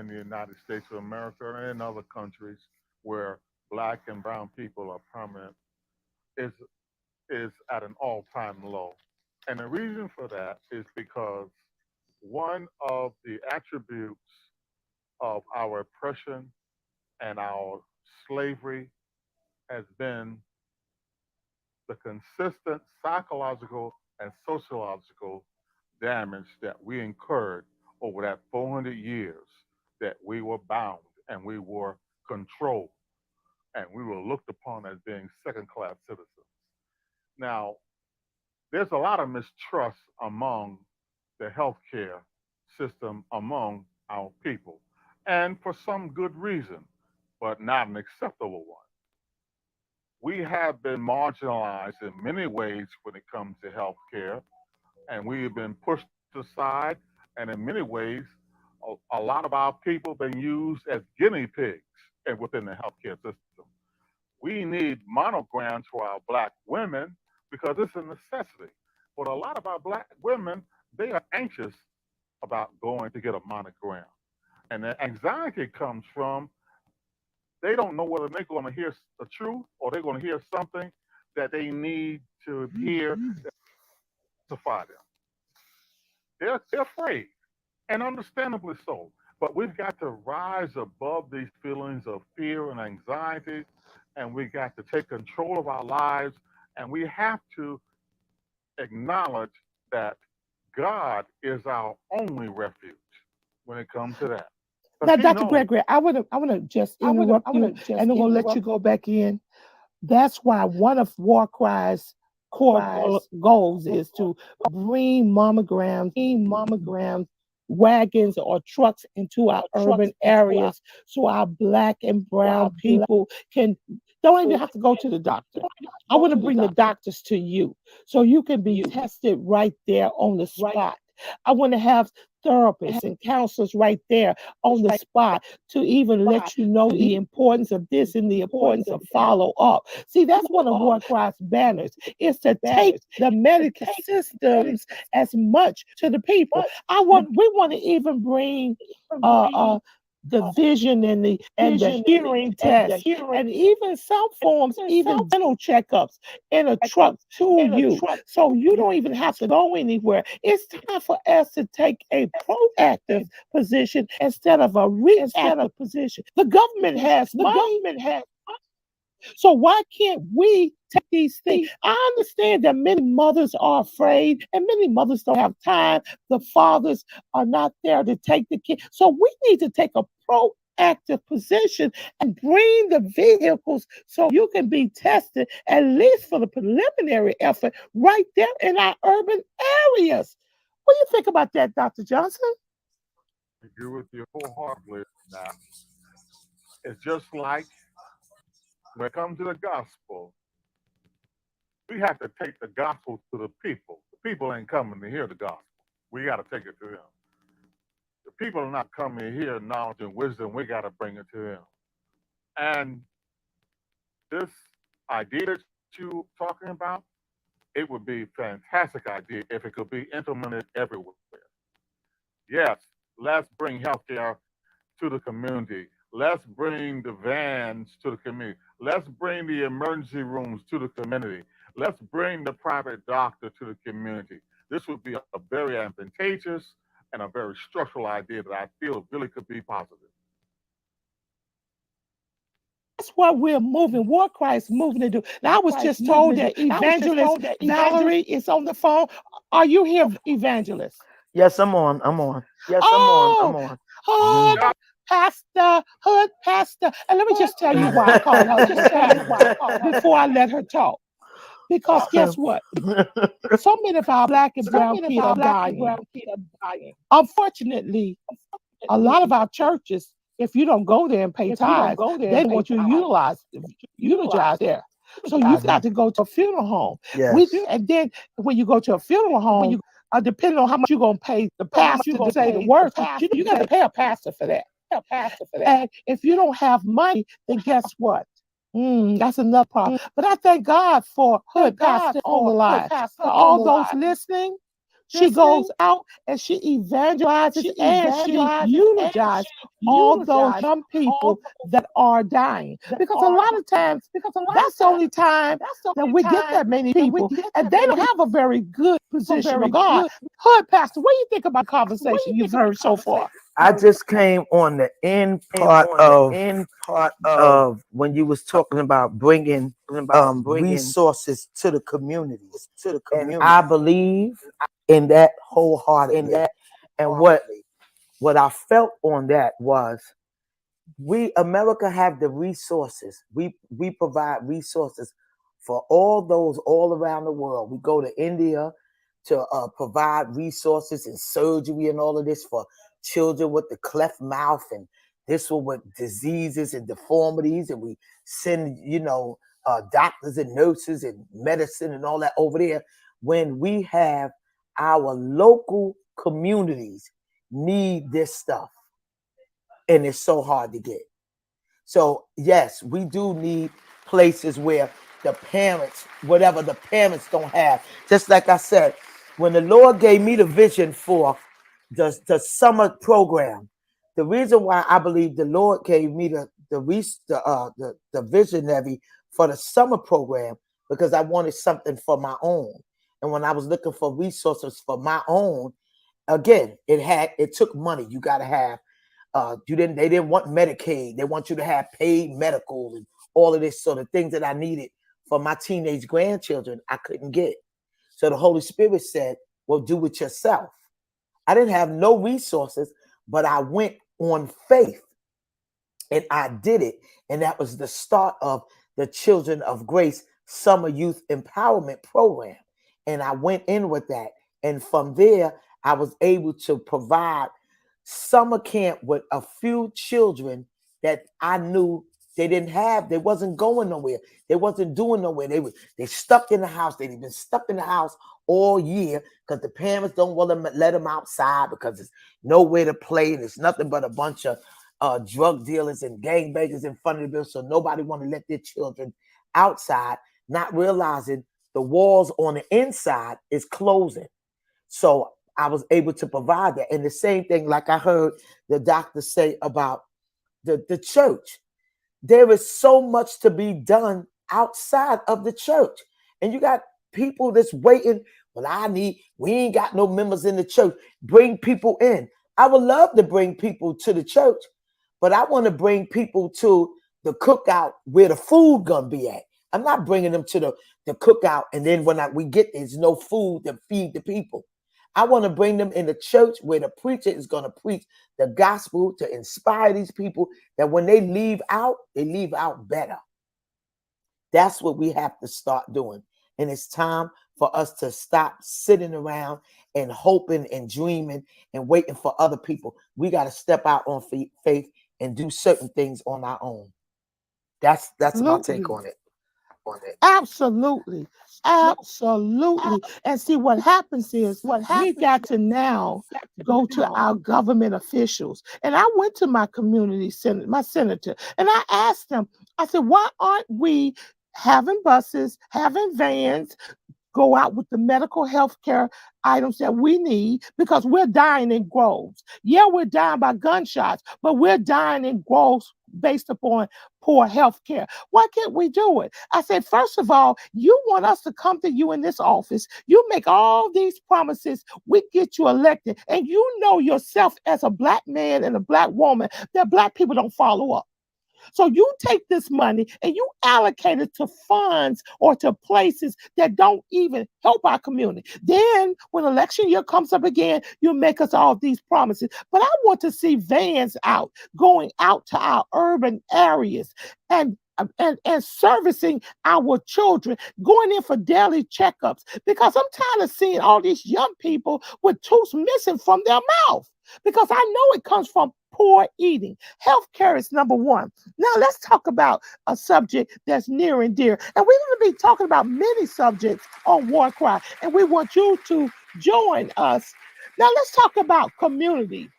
the United States of America and in other countries where Black and brown people are prominent is at an all-time low. And the reason for that is because one of the attributes of our oppression and our slavery has been the consistent psychological and sociological damage that we incurred over that 400 years that we were bound and we were controlled and we were looked upon as being second class citizens. Now, there's a lot of mistrust among the healthcare system among our people, and for some good reason, but not an acceptable one. We have been marginalized in many ways when it comes to healthcare, and we have been pushed aside, and in many ways, a lot of our people have been used as guinea pigs within the healthcare system. We need monograms for our Black women because it's a necessity. But a lot of our Black women, they are anxious about going to get a monogram. And the anxiety comes from they don't know whether they're going to hear the truth or they're going to hear something that they need to hear to justify them. They're afraid, and understandably so. But we've got to rise above these feelings of fear and anxiety, and we got to take control of our lives, and we have to acknowledge that God is our only refuge. when it comes to that. Because Now, he Dr. knows. Gregory, I wanna just interrupt you, and I'm gonna let you go back in. That's why one of War Cry's core goals is to bring mammograms, wagons, or trucks into our urban areas so our Black and brown people don't even have to go to the doctor. I want to bring the doctors to you so you can be tested right there on the spot. I want to have therapists and counselors right there on the spot to even let you know the importance of this and the importance of follow up. See, that's one of War Cry's banners, is to take the medical systems as much to the people. We want to even bring uh, uh, the vision and the hearing test, and even some forms, even dental checkups in a truck to you, so you don't even have to go anywhere. It's time for us to take a proactive position instead of a reactive position. The government has money, so why can't we take these things? I understand that many mothers are afraid and many mothers don't have time. The fathers are not there to take the kid. So we need to take a proactive position and bring the vehicles so you can be tested, at least for the preliminary effort, right there in our urban areas. What do you think about that, Dr. Johnson? I agree with you wholeheartedly now. It's just like when it comes to the gospel, we have to take the gospel to the people. The people ain't coming to hear the gospel. We got to take it to them. The people are not coming to hear knowledge and wisdom. We got to bring it to them. And this idea that you talking about, it would be a fantastic idea if it could be implemented everywhere. Yes, let's bring healthcare to the community. Let's bring the vans to the community. Let's bring the emergency rooms to the community. Let's bring the private doctor to the community. This would be a very advantageous and a very structural idea that I feel really could be positive. That's what we're moving. War Cry is moving to do. Now, I was just told that Evangelist Valerie is on the phone. Are you here, Evangelist? Yes, I'm on. I'm on. Oh, hood pastor, hood pastor. And let me just tell you why I call her hood pastor before I let her talk. Because guess what? So many of our Black and brown kids are dying. Unfortunately, a lot of our churches, if you don't go there and pay tithes, they don't want you to utilize there. So you've got to go to a funeral home. Yes. And then when you go to a funeral home, depending on how much you're going to pay the pastor to say the words, you got to pay a pastor for that. And if you don't have money, then guess what? That's another problem. But I thank God for Hood Pastor on the line. For all those listening, she goes out and she evangelizes and she eulogizes all those young people that are dying. Because a lot of times, that's the only time that we get that many people, and they don't have a very good position of God. Hood Pastor, what do you think about the conversation you've heard so far? I just came on the end part of when you was talking about bringing resources to the communities. And I believe in that wholeheartedly. And what I felt on that was America have the resources. We provide resources for all those all around the world. We go to India to provide resources and surgery and all of this for children with the cleft mouth and this one with diseases and deformities, and we send doctors and nurses and medicine and all that over there when we have our local communities need this stuff and it's so hard to get. So yes, we do need places where the parents, whatever the parents don't have. Just like I said, when the Lord gave me the vision for the summer program, the reason why I believe the Lord gave me the visionary for the summer program, because I wanted something for my own. And when I was looking for resources for my own, again, it took money. You got to have they didn't want Medicaid. They want you to have paid medical and all of this sort of things that I needed for my teenage grandchildren. I couldn't get. So the Holy Spirit said, well, do it yourself. I didn't have no resources, but I went on faith and I did it. And that was the start of the Children of Grace Summer Youth Empowerment Program. And I went in with that. And from there, I was able to provide summer camp with a few children that I knew they didn't have. They wasn't going nowhere. They wasn't doing nowhere. They stuck in the house. They've been stuck in the house all year because the parents don't want to let them outside because there's nowhere to play. And it's nothing but a bunch of drug dealers and gangbangers in front of the building. So nobody want to let their children outside, not realizing the walls on the inside is closing. So I was able to provide that. And the same thing, like I heard the doctor say about the church. There is so much to be done outside of the church. And you got people that's waiting. Well, we ain't got no members in the church. Bring people in. I would love to bring people to the church, but I want to bring people to the cookout where the food gonna be at. I'm not bringing them to the cookout and then when we get there's no food to feed the people. I want to bring them in the church where the preacher is going to preach the gospel to inspire these people that when they leave out better. That's what we have to start doing. And it's time for us to stop sitting around and hoping and dreaming and waiting for other people. We got to step out on faith and do certain things on our own. That's my take on it. Absolutely. Absolutely. And see, what happens is we got to now go to our government officials. And I went to my community senator, my senator, and I asked them, I said, why aren't we having buses, having vans, go out with the medical health care items that we need because we're dying in groves. Yeah, we're dying by gunshots, but we're dying in groves based upon poor health care. Why can't we do it? I said, first of all, you want us to come to you in this office. You make all these promises. We get you elected. And you know yourself as a Black man and a Black woman that Black people don't follow up. So you take this money and you allocate it to funds or to places that don't even help our community. Then when election year comes up again, you make us all these promises. But I want to see vans out, going out to our urban areas and servicing our children, going in for daily checkups, because I'm tired of seeing all these young people with tooth missing from their mouth, because I know it comes from poor eating. Healthcare is number one. Now let's talk about a subject that's near and dear. And we're going to be talking about many subjects on War Cry, and we want you to join us. Now let's talk about community.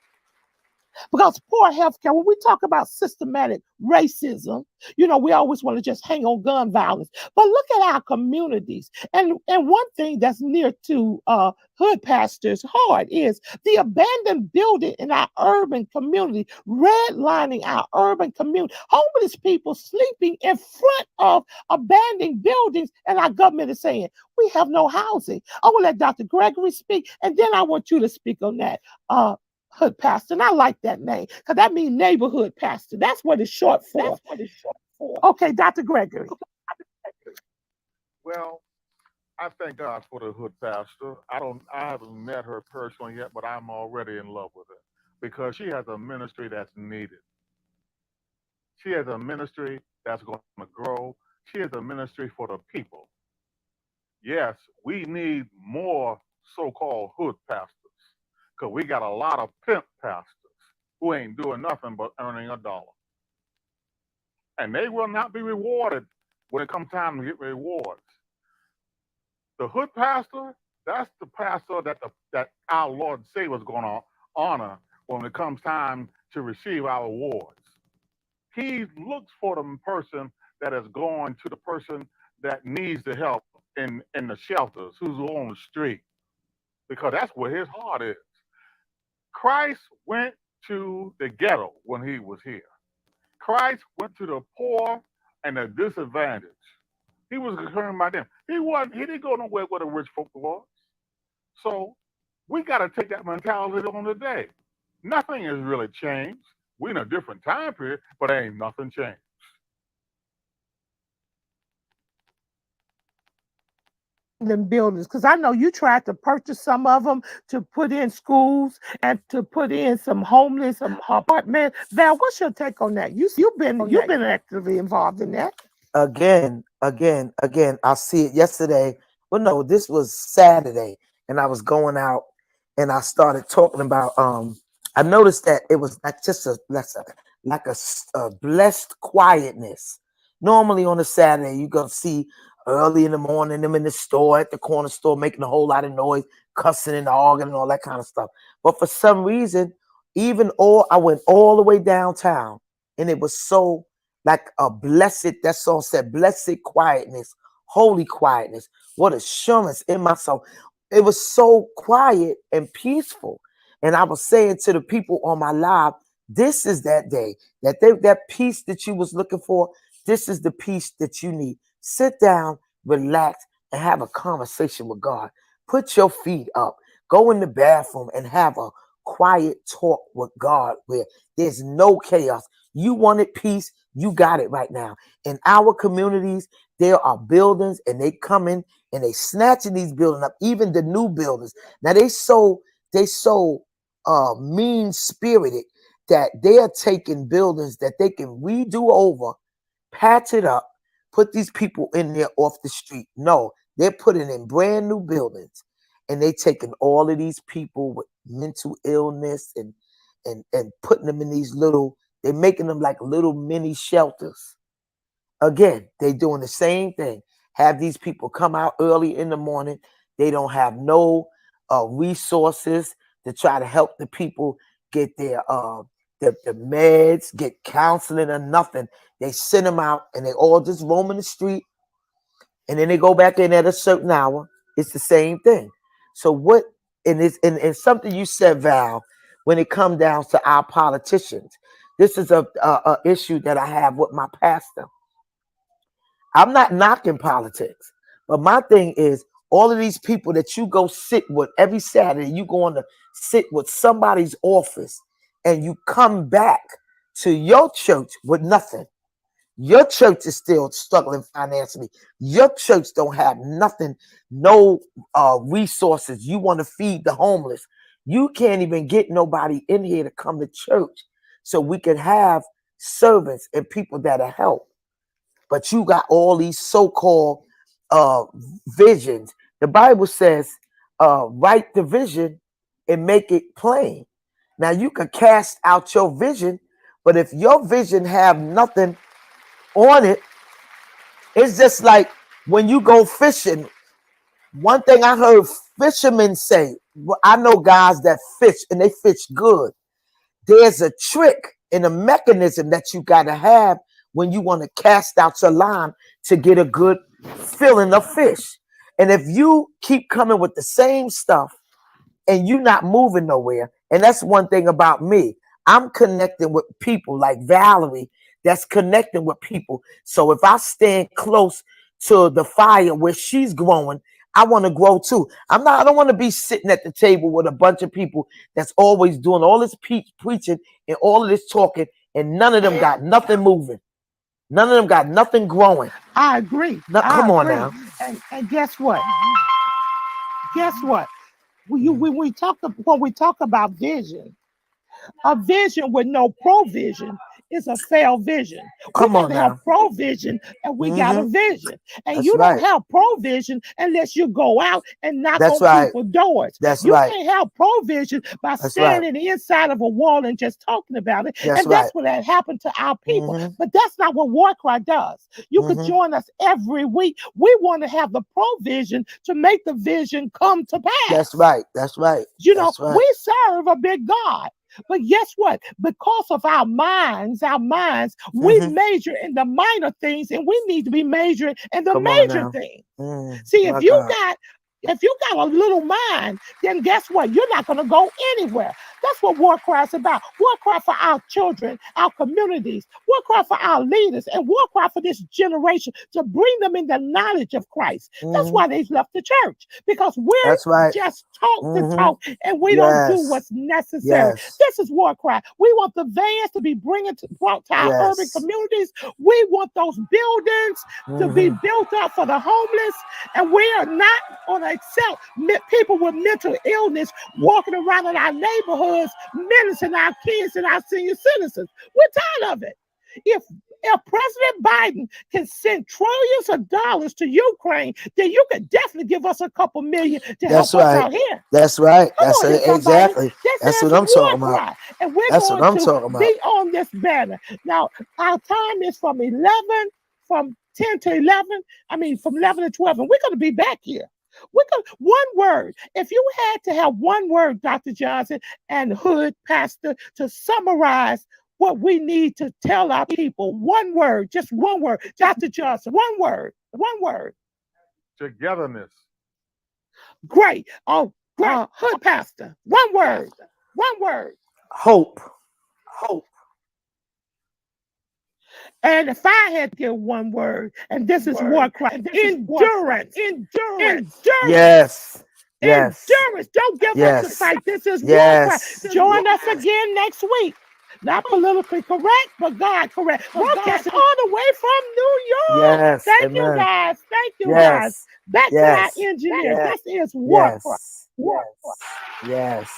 Because poor healthcare, when we talk about systematic racism, we always want to just hang on gun violence. But look at our communities. And one thing that's near to hood pastors' heart is the abandoned building in our urban community, redlining our urban community. Homeless people sleeping in front of abandoned buildings, and our government is saying, we have no housing. I want to let Dr. Gregory speak, and then I want you to speak on that. Hood pastor. And I like that name because that means neighborhood pastor. That's what it's short for. Okay, Dr. Gregory. Well, I thank God for the hood pastor. I haven't met her personally yet, but I'm already in love with her because she has a ministry that's needed. She has a ministry that's going to grow. She has a ministry for the people. Yes, we need more so-called hood pastors because we got a lot of pimp pastors who ain't doing nothing but earning a dollar. And they will not be rewarded when it comes time to get rewards. The hood pastor, that's the pastor that our Lord and Savior is going to honor when it comes time to receive our awards. He looks for the person that is going to the person that needs the help in the shelters, who's on the street, because that's where his heart is. Christ went to the ghetto when he was here. Christ went to the poor and the disadvantaged. He was concerned about them. He didn't go nowhere where the rich folk was. So we got to take that mentality on today. Nothing has really changed. We're in a different time period, but ain't nothing changed. them buildings? Because I know you tried to purchase some of them to put in schools and to put in some homeless apartments. Val, what's your take on that? You've been actively involved in that. Again. I see it yesterday. Well, no, this was Saturday, and I was going out, and I started talking about. I noticed that it was like just a blessed quietness. Normally on a Saturday, you're gonna see early in the morning them in the store at the corner store making a whole lot of noise, cussing and arguing and all that kind of stuff. But for some reason, I went all the way downtown, and it was so like a blessed, that song said, blessed quietness, holy quietness. What assurance in my soul. It was so quiet and peaceful. And I was saying to the people on my live, this is that day, that peace that you was looking for. This is the peace that you need. Sit down, relax, and have a conversation with God. Put your feet up. Go in the bathroom and have a quiet talk with God where there's no chaos. You wanted peace, you got it right now. In our communities, there are buildings, and they come in and they snatching these buildings up, even the new buildings. Now they so mean spirited that they are taking buildings that they can redo over, patch it up, put these people in there off the street. No, they're putting in brand new buildings, and they taking all of these people with mental illness and putting them in these little, they're making them like little mini shelters. Again, they doing the same thing. Have these people come out early in the morning. They don't have no resources to try to help the people get the meds, get counseling or nothing. They send them out, and they all just roaming the street, and then they go back in at a certain hour. It's the same thing. So what? And something you said, Val, when it comes down to our politicians, this is a issue that I have with my pastor. I'm not knocking politics, but my thing is all of these people that you go sit with every Saturday, you go on to sit with somebody's office, and you come back to your church with nothing. Your church is still struggling financially. Your church don't have nothing, no resources. You want to feed the homeless. You can't even get nobody in here to come to church so we can have servants and people that'll help. But you got all these so-called uh, visions. The Bible says, write the vision and make it plain. Now you can cast out your vision, but if your vision have nothing on it, it's just like when you go fishing. One thing I heard fishermen say, well, I know guys that fish and they fish good. There's a trick and a mechanism that you got to have when you want to cast out your line to get a good filling of fish. And if you keep coming with the same stuff and you're not moving nowhere, and that's one thing about me, I'm connecting with people like Valerie that's connecting with people. So if I stand close to the fire where she's growing, I want to grow too. I don't want to be sitting at the table with a bunch of people that's always doing all this preaching and all of this talking, and none of them got nothing moving. None of them got nothing growing. I agree. Now, come on now. And guess what? Guess what? When we talk about vision, a vision with no provision is a failed vision. We Come got on to have now. provision, and we got a vision. And That's you don't right. have provision unless you go out and knock That's on right. people's doors. That's You right. can't have provision by That's standing inside of a wall and just talking about it. That's And that's right. what had happened to our people. Mhm. But that's not what War Cry does. You could Mhm. join us every week. We want to have the provision to make the vision come to pass. That's right. That's right. You know, That's right. we serve a big God. But guess what? Because of our minds, we major in the minor things, and we need to be measuring in the Come on major now. things. See, if My you God. got If you got a little mind, then guess what? You're not going to go anywhere. That's what war cry is about. War cry for our children, our communities, war cry for our leaders, and war cry for this generation to bring them in the knowledge of Christ. That's why they left the church, because we're just talk to talk and we don't do what's necessary. This is war cry. We want the vans to be brought to our urban communities. We want those buildings to be built up for the homeless, and we are not going to accept people with mental illness walking around in our neighborhoods, menacing our kids and our senior citizens. We're tired of it. If President Biden can send trillions of dollars to Ukraine, then you could definitely give us a couple million to help us out here. That's right. That's exactly. That's what I'm talking about. And we're going to be on this banner. Now, our time is from 10 to 11. From 11 to 12, and we're going to be back here. One word. If you had to have one word, Dr. Johnson and Hood Pastor, to summarize what we need to tell our people, one word, just one word. Dr. Johnson, one word. Togetherness. Great. Hood Pastor, one word. Hope. And if I had to give one word, and this is war cry, endurance. Yes. Endurance. Don't give up the fight. This is war cry. Join us again next week. Not politically correct, but God correct. Broadcasting all the way from New York. Thank you guys. Back to our engineers. This is war cry. Yes.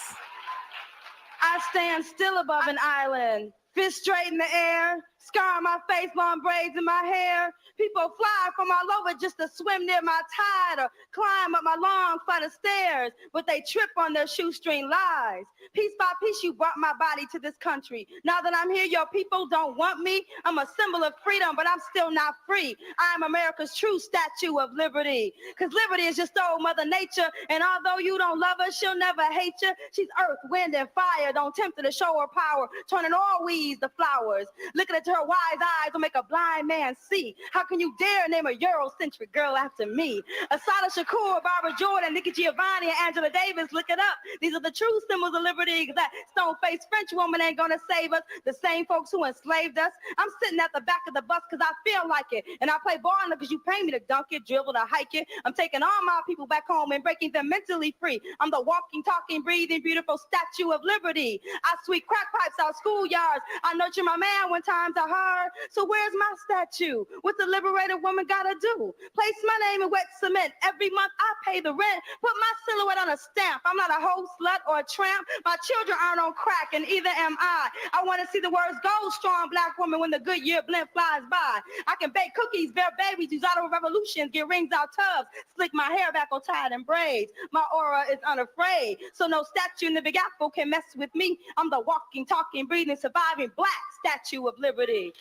I stand still above an island, fist straight in the air, scar on my face, long braids in my hair. People fly from all over just to swim near my tide or climb up my long flight of stairs, but they trip on their shoestring lies. Piece by piece, you brought my body to this country. Now that I'm here, your people don't want me. I'm a symbol of freedom, but I'm still not free. I am America's true statue of liberty, because liberty is just old Mother Nature, and although you don't love her, she'll never hate you. She's earth, wind, and fire. Don't tempt her to show her power, turning all weeds to flowers. Looking into her wise eyes will make a blind man see. How can you dare name a Eurocentric girl after me? Asada Shakur, Barbara Jordan, Nikki Giovanni, and Angela Davis, look it up. These are the true symbols of liberty. That stone-faced French woman ain't gonna save us. The same folks who enslaved us. I'm sitting at the back of the bus because I feel like it. And I play ball because you pay me to dunk it, dribble, to hike it. I'm taking all my people back home and breaking them mentally free. I'm the walking, talking, breathing, beautiful statue of liberty. I sweep crack pipes out schoolyards. I nurture my man when times are hard. So where's my statue? What the liberated woman gotta do? Place my name in wet cement. Every month I pay the rent. Put my silhouette on a stamp. I'm not a hoe, slut, or a tramp. My children aren't on crack, and either am I. I want to see the words gold, strong black woman, when the good year blimp flies by. I can bake cookies, bear babies, use auto revolutions, get rings out tubs, slick my hair back or tied in braids. My aura is unafraid, so no statue in the Big Apple can mess with me. I'm the walking, talking, breathing, surviving black statue of liberty.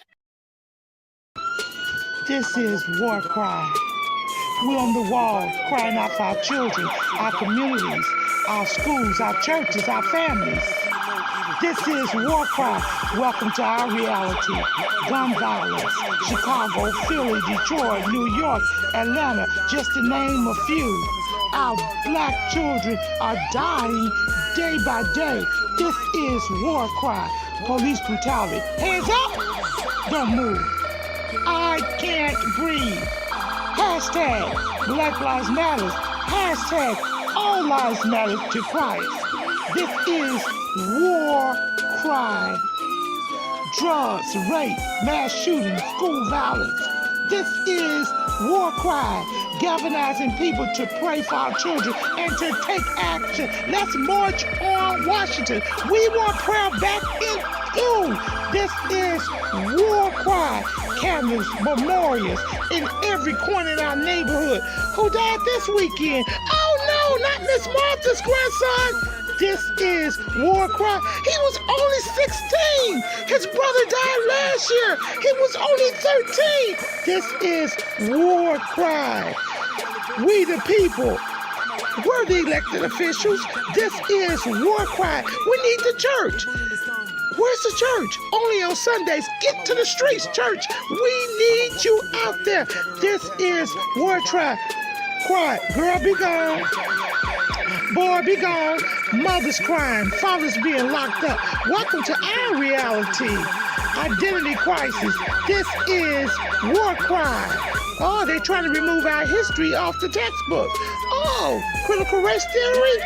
This is war cry. We're on the wall crying out for our children, our communities, our schools, our churches, our families. This is war cry. Welcome to our reality. Gun violence, Chicago, Philly, Detroit, New York, Atlanta, just to name a few. Our black children are dying day by day. This is war cry. Police brutality. Hands up! Don't move. I can't breathe. Hashtag Black Lives Matter. Hashtag All Lives Matter to Christ. This is war cry. Drugs, rape, mass shootings, school violence. This is war cry. Galvanizing people to pray for our children and to take action. Let's march on Washington. We want prayer back in you. This is war cry. Cameras, memorials in every corner in our neighborhood. Who died this weekend? Oh no, not Miss Martha's grandson. This is war cry. He was only 16. His brother died last year. He was only 13. This is war cry. We the people. We're the elected officials. This is war cry. We need the church. Where's the church? Only on Sundays. Get to the streets, church. We need you out there. This is war cry. cry. Girl, be gone. Boy, be gone. Mothers crying. Fathers being locked up. Welcome to our reality. Identity crisis. This is war cry. Oh, they trying to remove our history off the textbook. Oh, critical race theory?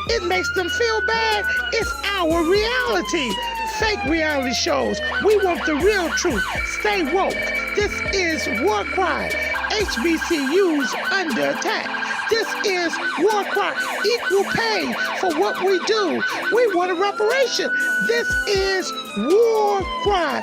It makes them feel bad. It's our reality. Fake reality shows. We want the real truth. Stay woke. This is war cry. HBCUs under attack. This is war cry. Equal pay for what we do. We want a reparation. This is war cry.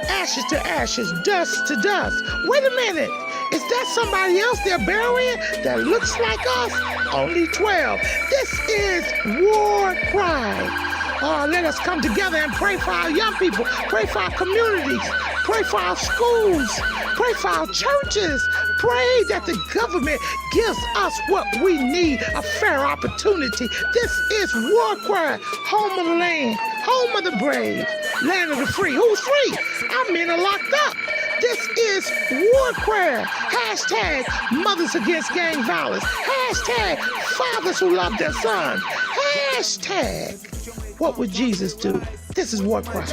Ashes to ashes, dust to dust. Wait a minute. Is that somebody else they're burying that looks like us? Only 12. This is war cry. Oh, let us come together and pray for our young people, pray for our communities, pray for our schools, pray for our churches. Pray that the government gives us what we need, a fair opportunity. This is war cry. Home of the land, home of the brave, land of the free. Who's free? Our men are locked up. This is war cry. Hashtag mothers against gang violence. Hashtag fathers who love their sons. Hashtag what would Jesus do? This is war cry.